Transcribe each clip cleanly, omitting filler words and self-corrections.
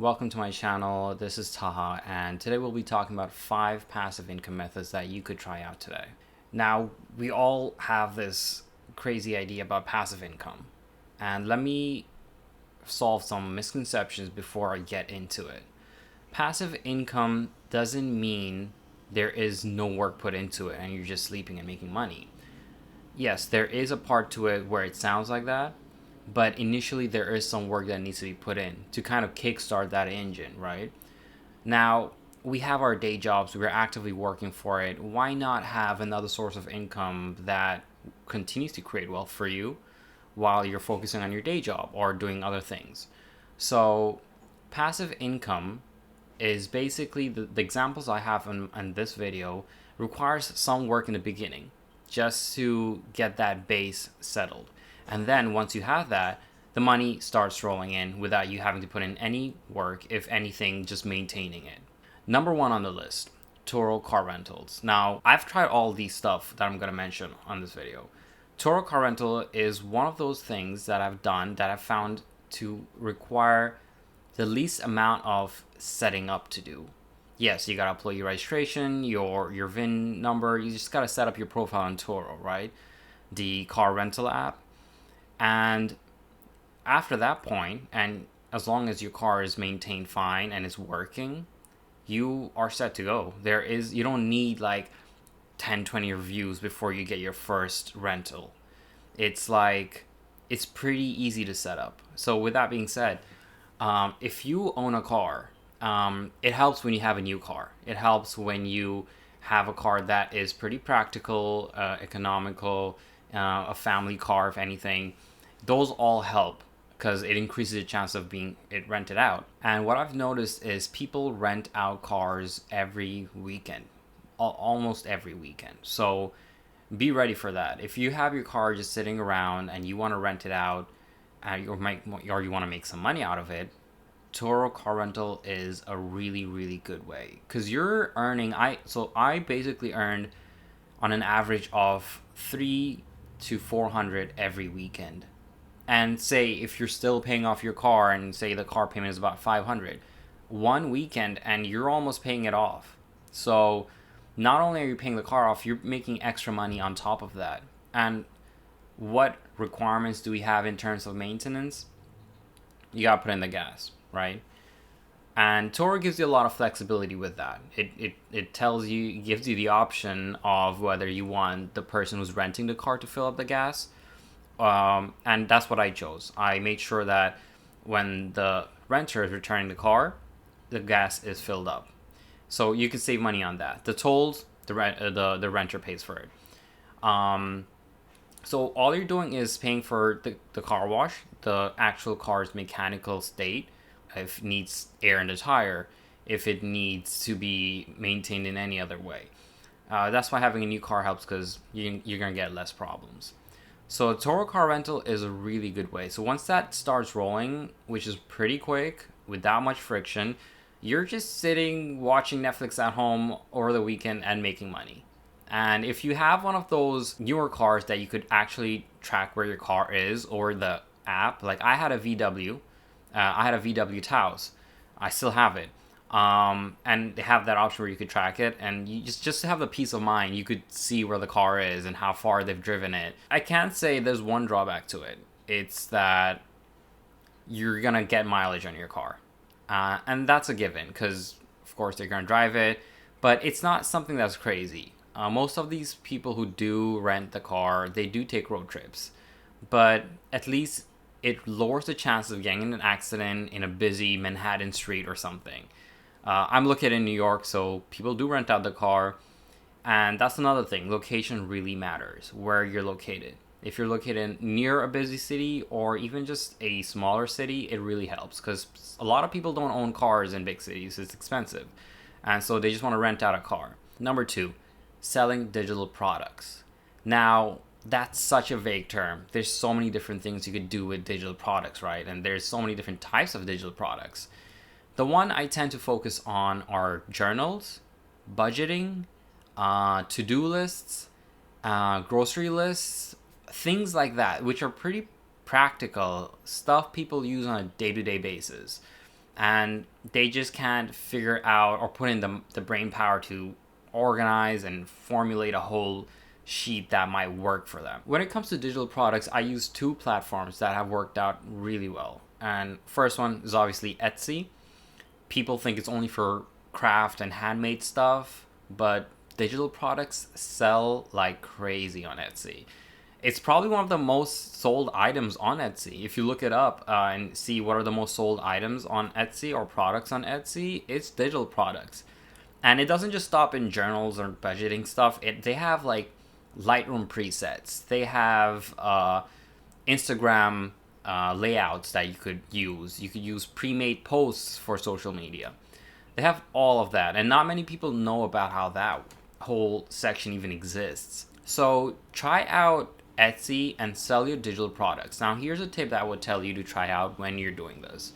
welcome to my channel. This is Taha, and today we'll be talking about 5 passive income methods that you could try out today. Now, we all have this crazy idea about passive income, and let me solve some misconceptions before I get into it. Passive income doesn't mean there is no work put into it and you're just sleeping and making money. Yes, there is a part to it where it sounds like that, but initially there is some work that needs to be put in to kind of kickstart that engine, right? Now, we have our day jobs, we're actively working for it. Why not have another source of income that continues to create wealth for you while you're focusing on your day job or doing other things? So, passive income is basically the examples I have in this video requires some work in the beginning just to get that base settled. And then once you have that, the money starts rolling in without you having to put in any work, if anything, just maintaining it. Number one on the list, Turo car rentals. Now, I've tried all these stuff that I'm going to mention on this video. Turo car rental is one of those things that I've done that I've found to require the least amount of setting up to do. Yes, you gotta upload your registration, your VIN number. You just gotta set up your profile on Turo, right? The car rental app. And after that point, and as long as your car is maintained fine and is working, you are set to go. You don't need like 10, 20 reviews before you get your first rental. It's pretty easy to set up. So with that being said, if you own a car, it helps when you have a new car. It helps when you have a car that is pretty practical, economical, a family car, if anything. Those all help because it increases the chance of being rented out. And what I've noticed is people rent out cars every weekend, almost every weekend. So be ready for that. If you have your car just sitting around and you want to rent it out, or you want to make some money out of it, Turo car rental is a really, really good way because you're earning. I basically earned on an average of 300 to 400 every weekend. And say if you're still paying off your car and say the car payment is about 500, one weekend and you're almost paying it off. So not only are you paying the car off, you're making extra money on top of that. And what requirements do we have in terms of maintenance? You gotta put in the gas, right? And Turo gives you a lot of flexibility with that. It gives you the option of whether you want the person who's renting the car to fill up the gas. And that's what I chose. I made sure that when the renter is returning the car, the gas is filled up. So you can save money on that. The tolls, the renter pays for it. So all you're doing is paying for the car wash, the actual car's mechanical state, if it needs air in the tire, if it needs to be maintained in any other way. That's why having a new car helps because you're going to get less problems. So Turo car rental is a really good way. So once that starts rolling, which is pretty quick, without much friction, you're just sitting watching Netflix at home over the weekend and making money. And if you have one of those newer cars that you could actually track where your car is or the app, like I had a VW Taos. I still have it. And they have that option where you could track it, and you just to have the peace of mind, you could see where the car is and how far they've driven it. I can't say there's one drawback to it. It's that you're gonna get mileage on your car, and that's a given because of course they're gonna drive it, but it's not something that's crazy. Most of these people who do rent the car, they do take road trips, but at least it lowers the chances of getting in an accident in a busy Manhattan street or something. I'm located in New York, so people do rent out the car. And that's another thing. Location really matters, where you're located. If you're located near a busy city or even just a smaller city, it really helps because a lot of people don't own cars in big cities. It's expensive. And so they just want to rent out a car. Number 2, selling digital products. Now, that's such a vague term. There's so many different things you could do with digital products, right? And there's so many different types of digital products. The one I tend to focus on are journals, budgeting, to-do lists, grocery lists, things like that, which are pretty practical stuff people use on a day-to-day basis. and they just can't figure out or put in the brain power to organize and formulate a whole sheet that might work for them. When it comes to digital products, I use two platforms that have worked out really well. And first one is obviously Etsy. People think it's only for craft and handmade stuff, but digital products sell like crazy on Etsy. It's probably one of the most sold items on Etsy. If you look it up and see what are the most sold items on Etsy or products on Etsy, it's digital products. And it doesn't just stop in journals or budgeting stuff. They have like Lightroom presets. They have Instagram layouts that you could use. You could use pre-made posts for social media. They have all of that, and not many people know about how that whole section even exists. So try out Etsy and sell your digital products. Now, here's a tip that I would tell you to try out when you're doing this.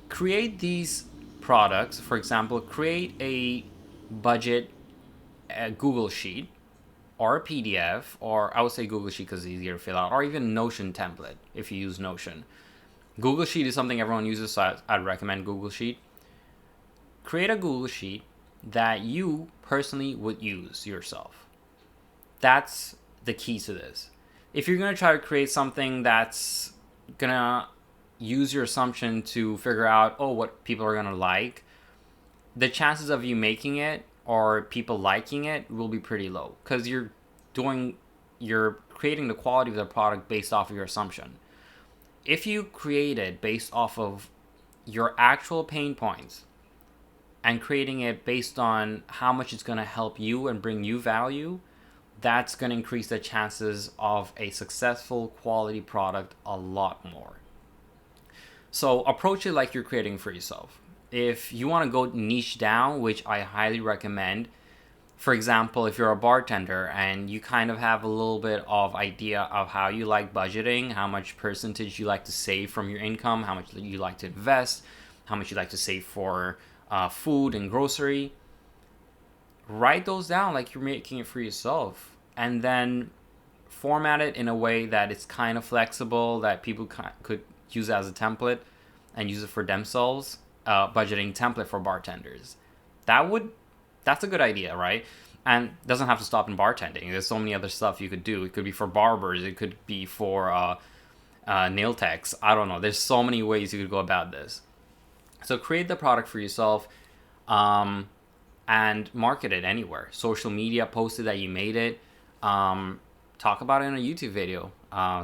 Create these products. For example, create a budget Google Sheet or a PDF, or I would say Google Sheet because it's easier to fill out, or even Notion template if you use Notion. Google Sheet is something everyone uses, so I'd recommend Google Sheet. Create a Google Sheet that you personally would use yourself. That's the key to this. If you're going to try to create something that's going to use your assumption to figure out, what people are going to like, the chances of you making it or people liking it will be pretty low because you're creating the quality of the product based off of your assumption. If you create it based off of your actual pain points and creating it based on how much it's going to help you and bring you value, that's going to increase the chances of a successful quality product a lot more. So approach it like you're creating for yourself. If you want to go niche down, which I highly recommend, for example, if you're a bartender and you kind of have a little bit of idea of how you like budgeting, how much percentage you like to save from your income, how much you like to invest, how much you like to save for food and grocery, write those down like you're making it for yourself, and then format it in a way that it's kind of flexible, that people could use it as a template and use it for themselves. Budgeting template for bartenders. That's a good idea, right? And doesn't have to stop in bartending. There's so many other stuff you could do. It could be for barbers. It could be for nail techs. I don't know. There's so many ways you could go about this. So create the product for yourself and market it anywhere. Social media, post it that you made it. Talk about it in a YouTube video.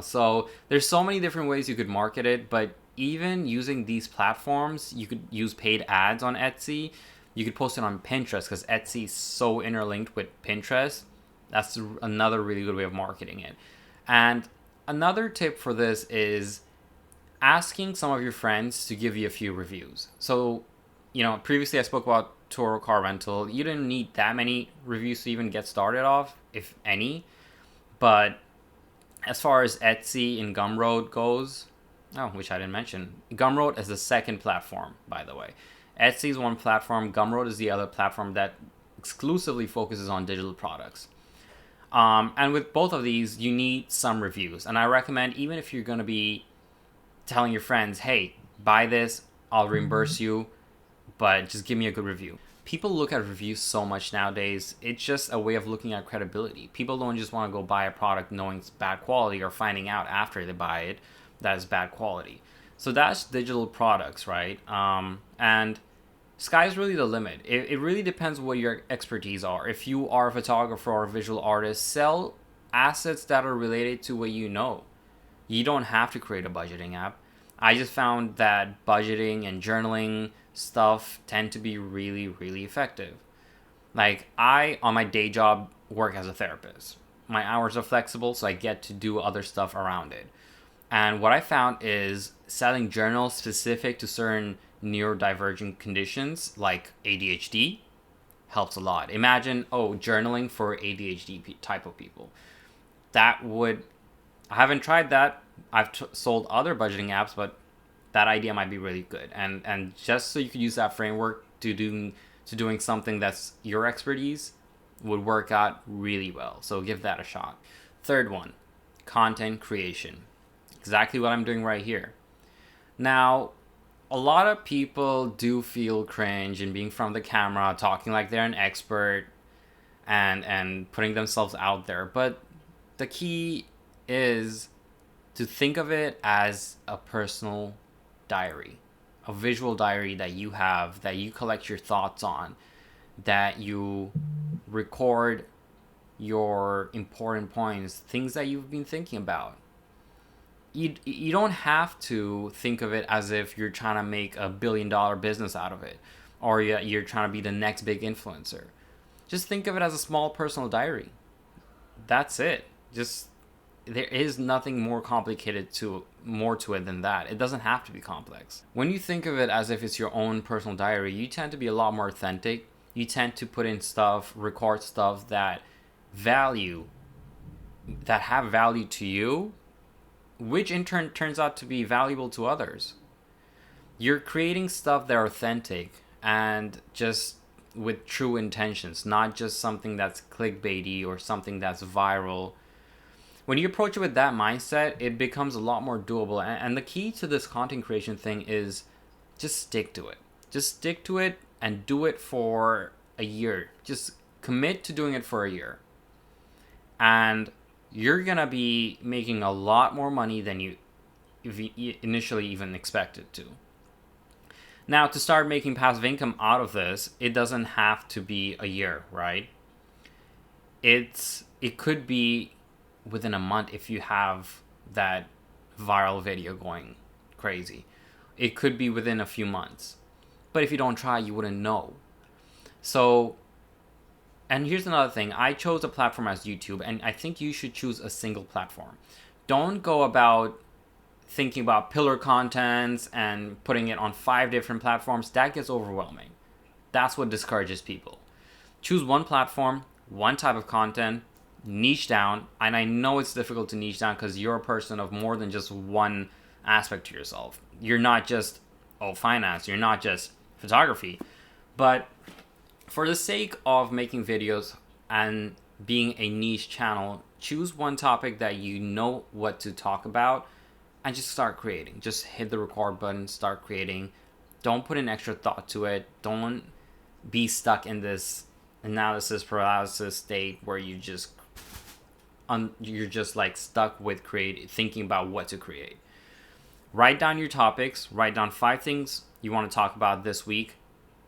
So there's so many different ways you could market it, but even using these platforms, you could use paid ads on Etsy. You could post it on Pinterest because Etsy is so interlinked with Pinterest. That's another really good way of marketing it. And another tip for this is asking some of your friends to give you a few reviews. So, previously I spoke about Toro Car Rental. You didn't need that many reviews to even get started off, if any. But as far as Etsy and Gumroad goes, which I didn't mention, Gumroad is the second platform, by the way. Etsy is one platform. Gumroad is the other platform that exclusively focuses on digital products. And with both of these, you need some reviews. And I recommend, even if you're going to be telling your friends, hey, buy this, I'll reimburse you, but just give me a good review. People look at reviews so much nowadays. It's just a way of looking at credibility. People don't just want to go buy a product knowing it's bad quality or finding out after they buy it that is bad quality. So that's digital products, right? And sky's really the limit. It really depends what your expertise are. If you are a photographer or a visual artist, sell assets that are related to what you know. You don't have to create a budgeting app. I just found that budgeting and journaling stuff tend to be really, really effective. Like, I, on my day job, work as a therapist. My hours are flexible, so I get to do other stuff around it. And what I found is selling journals specific to certain neurodivergent conditions like ADHD helps a lot. Imagine, journaling for ADHD type of people. I haven't tried that. I've sold other budgeting apps, but that idea might be really good. And just so you could use that framework to doing something that's your expertise would work out really well. So give that a shot. Third one, content creation. Exactly what I'm doing right here. Now, a lot of people do feel cringe in being from the camera, talking like they're an expert and putting themselves out there. But the key is to think of it as a personal diary, a visual diary that you have, that you collect your thoughts on, that you record your important points, things that you've been thinking about. You don't have to think of it as if you're trying to make $1 billion business out of it, or you're trying to be the next big influencer. Just think of it as a small personal diary. That's it. Just there is nothing more to it than that. It doesn't have to be complex. When you think of it as if it's your own personal diary, you tend to be a lot more authentic. You tend to put in stuff, record stuff that have value to you, which in turn turns out to be valuable to others. You're creating stuff that are authentic and just with true intentions, not just something that's clickbaity or something that's viral. When you approach it with that mindset, it becomes a lot more doable. And the key to this content creation thing is just stick to it. Just stick to it and do it for a year. Just commit to doing it for a year. And you're going to be making a lot more money than you initially even expected to. Now, to start making passive income out of this, it doesn't have to be a year, right? It could be within a month if you have that viral video going crazy. It could be within a few months. But if you don't try, you wouldn't know. So, and here's another thing. I chose a platform as YouTube, and I think you should choose a single platform. Don't go about thinking about pillar contents and putting it on 5 different platforms. That gets overwhelming. That's what discourages people. Choose one platform, one type of content, niche down. And I know it's difficult to niche down because you're a person of more than just one aspect to yourself. You're not just finance, you're not just photography. But for the sake of making videos and being a niche channel, choose one topic that you know what to talk about and just start creating. Just hit the record button, start creating. Don't put an extra thought to it. Don't be stuck in this analysis paralysis state where you're just like stuck with thinking about what to create. Write down your topics. Write down 5 things you want to talk about this week.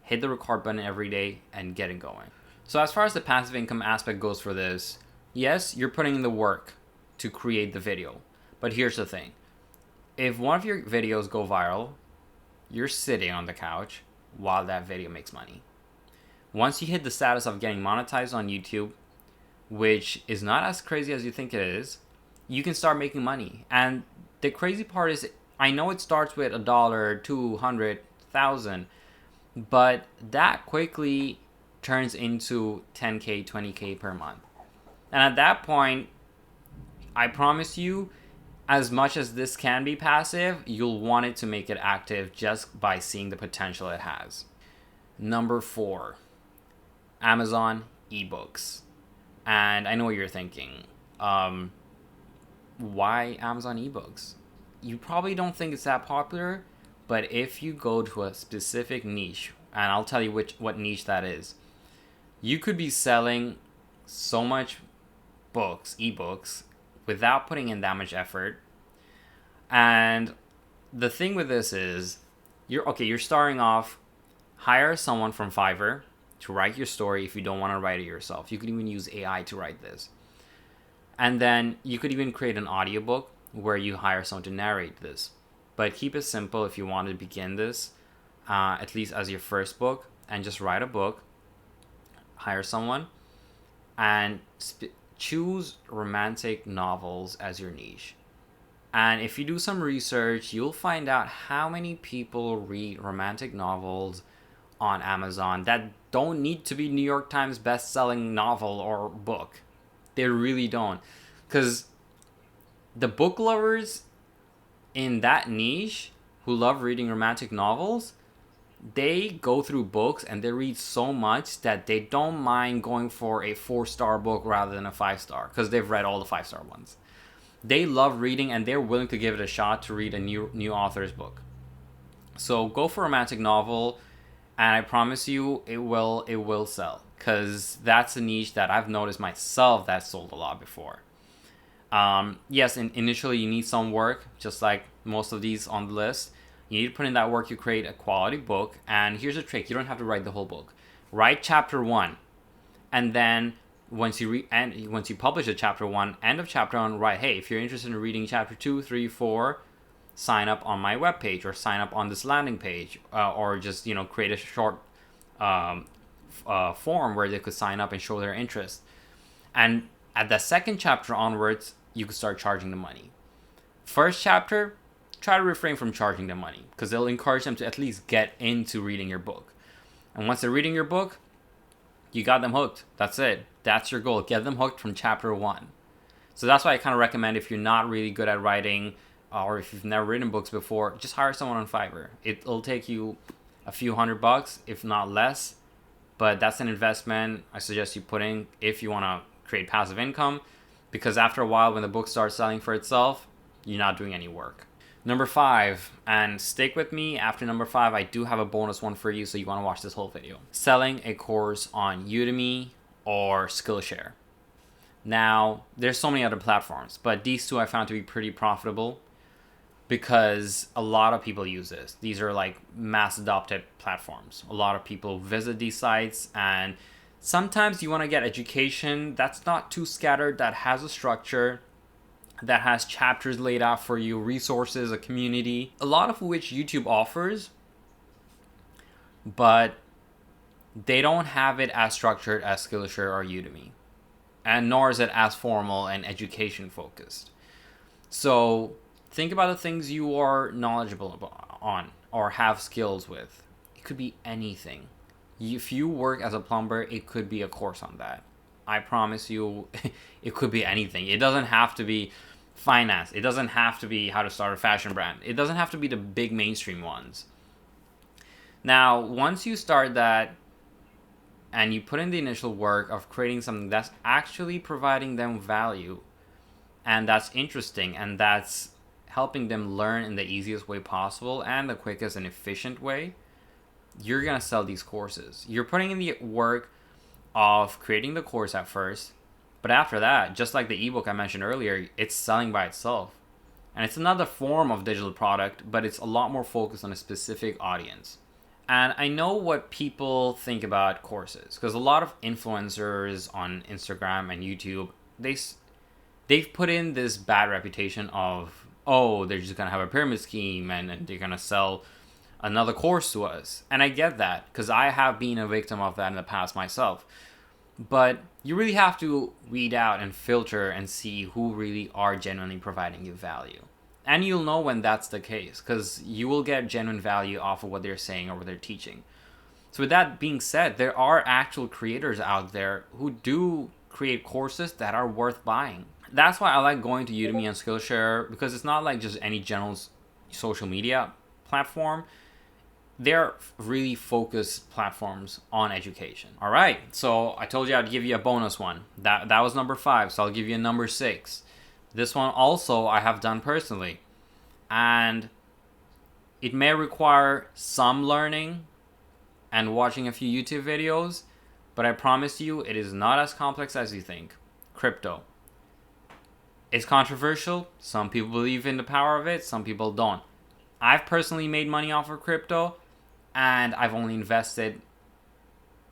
Hit the record button every day and get it going. So as far as the passive income aspect goes for this, yes, you're putting in the work to create the video. But here's the thing. If one of your videos go viral, you're sitting on the couch while that video makes money. Once you hit the status of getting monetized on YouTube, which is not as crazy as you think it is, you can start making money. And the crazy part is, I know it starts with $1, 200, 1,000, but that quickly turns into 10K, 20K per month. And at that point, I promise you, as much as this can be passive, you'll want it to make it active just by seeing the potential it has. Number 4, Amazon ebooks. And I know what you're thinking. Why Amazon ebooks? You probably don't think it's that popular, but if you go to a specific niche, and I'll tell you what niche that is, you could be selling so much ebooks, without putting in that much effort. And the thing with this is, you're starting off, hire someone from Fiverr to write your story if you don't want to write it yourself. You could even use AI to write this. And then you could even create an audiobook where you hire someone to narrate this. But keep it simple if you want to begin this, at least as your first book, and just write a book, hire someone, and choose romantic novels as your niche. And if you do some research, you'll find out how many people read romantic novels on Amazon that don't need to be New York Times best-selling novel or book. They really don't. Because the book lovers in that niche who love reading romantic novels, they go through books and they read so much that they don't mind going for a 4-star book rather than a 5-star because they've read all the 5-star ones. They love reading and they're willing to give it a shot to read a new author's book. So go for a romantic novel, and I promise you it will sell, because that's a niche that I've noticed myself that sold a lot before. Yes, initially you need some work, just like most of these on the list. You need to put in that work. You create a quality book, and here's a trick: you don't have to write the whole book. Write chapter one, and then once you publish a chapter one, end of chapter one, write, hey, if you're interested in reading chapter two, three, four, sign up on my webpage, or sign up on this landing page, or just create a short um, form where they could sign up and show their interest. And at the second chapter onwards, you could start charging the money. First chapter, try to refrain from charging them money, because they'll encourage them to at least get into reading your book. And once they're reading your book, you got them hooked. That's it. That's your goal. Get them hooked from chapter one. So that's why I kind of recommend, if you're not really good at writing, or if you've never written books before, just hire someone on Fiverr. It'll take you a few $100, if not less. But that's an investment I suggest you put in if you want to create passive income, because after a while, when the book starts selling for itself, you're not doing any work. Number 5, and stick with me, after number 5, I do have a bonus one for you, so you want to watch this whole video. Selling a course on Udemy or Skillshare. Now, there's so many other platforms, but these two I found to be pretty profitable, because a lot of people use this. These are like mass adopted platforms. A lot of people visit these sites, and sometimes you want to get education that's not too scattered, that has a structure, that has chapters laid out for you, resources, a community, a lot of which YouTube offers, but they don't have it as structured as Skillshare or Udemy, and nor is it as formal and education focused. So think about the things you are knowledgeable on or have skills with. It could be anything. If you work as a plumber, it could be a course on that. I promise you, it could be anything. It doesn't have to be finance. It doesn't have to be how to start a fashion brand. It doesn't have to be the big mainstream ones. Now, once you start that and you put in the initial work of creating something that's actually providing them value, and that's interesting, and that's helping them learn in the easiest way possible and the quickest and efficient way, you're going to sell these courses. You're putting in the work of creating the course at first, but after that, just like the ebook I mentioned earlier, it's selling by itself. And it's another form of digital product, but it's a lot more focused on a specific audience. And I know what people think about courses, because a lot of influencers on Instagram and YouTube, they've put in this bad reputation of, oh, they're just going to have a pyramid scheme, and they're going to sell another course to us. And I get that, because I have been a victim of that in the past myself. But you really have to weed out and filter and see who really are genuinely providing you value. And you'll know when that's the case, because you will get genuine value off of what they're saying or what they're teaching. So with that being said, there are actual creators out there who do create courses that are worth buying. That's why I like going to Udemy and Skillshare, because it's not like just any general social media platform. They're really focused platforms on education. All right, so I told you I'd give you a bonus one. That was number 5, so I'll give you a number 6. This one also I have done personally, and it may require some learning and watching a few YouTube videos, but I promise you it is not as complex as you think. Crypto. It's controversial. Some people believe in the power of it, some people don't. I've personally made money off of crypto, and I've only invested,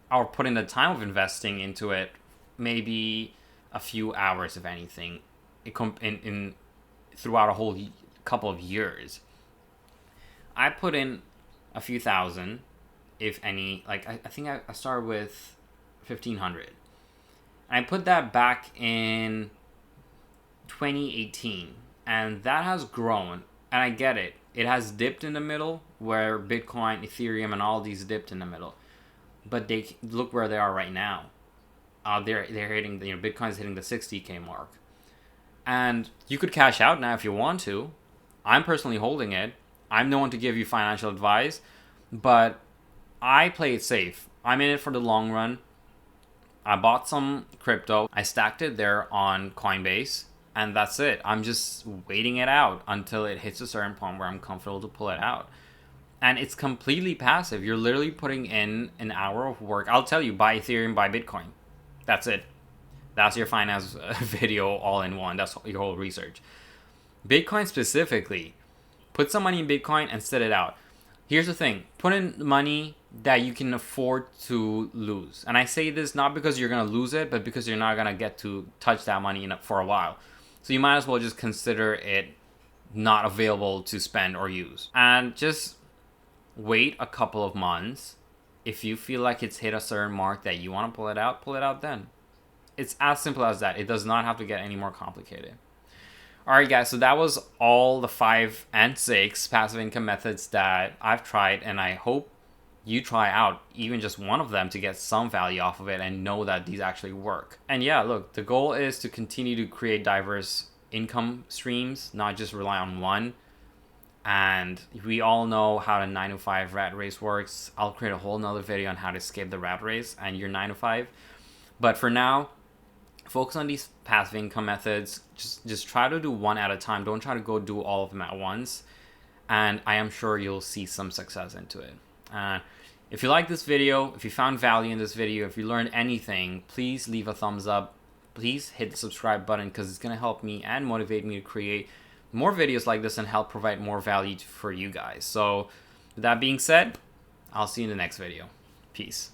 or put in the time of investing into it, maybe a few hours, if anything, in throughout a whole couple of years. I put in a few thousand, if any. Like I think I started with 1,500. I put that back in 2018, and that has grown. And I get it. It has dipped in the middle, where Bitcoin, Ethereum, and all these dipped in the middle. But they look where they are right now. They're hitting, Bitcoin's hitting the 60K mark. And you could cash out now if you want to. I'm personally holding it. I'm no one to give you financial advice, but I play it safe. I'm in it for the long run. I bought some crypto. I stacked it there on Coinbase. And that's it. I'm just waiting it out until it hits a certain point where I'm comfortable to pull it out. And it's completely passive. You're literally putting in an hour of work. I'll tell you, buy Ethereum, buy Bitcoin. That's it. That's your finance video all in one. That's your whole research. Bitcoin specifically, put some money in Bitcoin and set it out. Here's the thing, put in money that you can afford to lose. And I say this not because you're going to lose it, but because you're not going to get to touch that money for a while. So you might as well just consider it not available to spend or use. And just wait a couple of months. If you feel like it's hit a certain mark that you want to pull it out then. It's as simple as that. It does not have to get any more complicated. Alright guys, so that was all the 5 and 6 passive income methods that I've tried, and I hope you try out even just one of them to get some value off of it and know that these actually work. And yeah, look, the goal is to continue to create diverse income streams, not just rely on one. And we all know how the 9 to 5 rat race works. I'll create a whole nother video on how to escape the rat race and your 9 to 5. But for now, focus on these passive income methods. Just try to do one at a time. Don't try to go do all of them at once. And I am sure you'll see some success into it. If you like this video, if you found value in this video, if you learned anything, please leave a thumbs up. Please hit the subscribe button because it's going to help me and motivate me to create more videos like this and help provide more value for you guys. So with that being said, I'll see you in the next video. Peace.